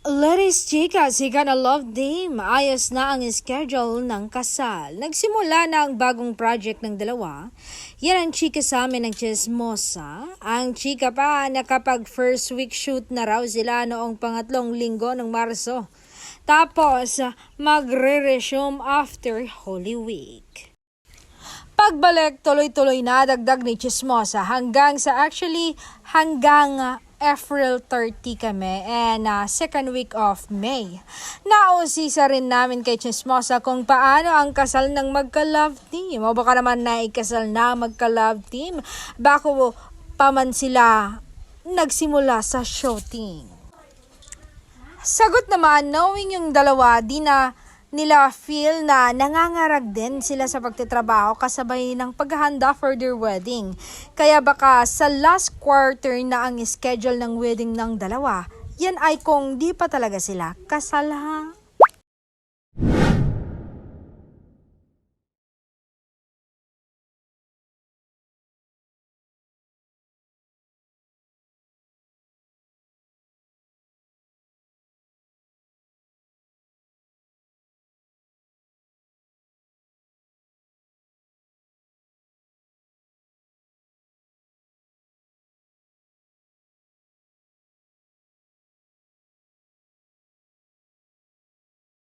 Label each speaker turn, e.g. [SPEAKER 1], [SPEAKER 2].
[SPEAKER 1] Ladies, chicas, hika na love team. Ayos na ang schedule ng kasal. Nagsimula na ang bagong project ng dalawa. Yan ang chika sa amin ng Chismosa. Ang chika pa nakapag first week shoot na raw sila noong pangatlong linggo ng Marso. Tapos, magre-resume after Holy Week. Pagbalik, tuloy-tuloy na dagdag ni Chismosa hanggang April 30 kami and second week of May. Nausisa rin namin kay Chismosa kung paano ang kasal ng magka-love team. O baka naman naikasal na magka-love team bako pa man sila nagsimula sa shooting. Sagot naman, knowing yung dalawa, di na nila feel na nangangarag din sila sa pagtitrabaho kasabay ng paghahanda for their wedding. Kaya baka sa last quarter na ang schedule ng wedding ng dalawa, yan ay kung di pa talaga sila kasal ha.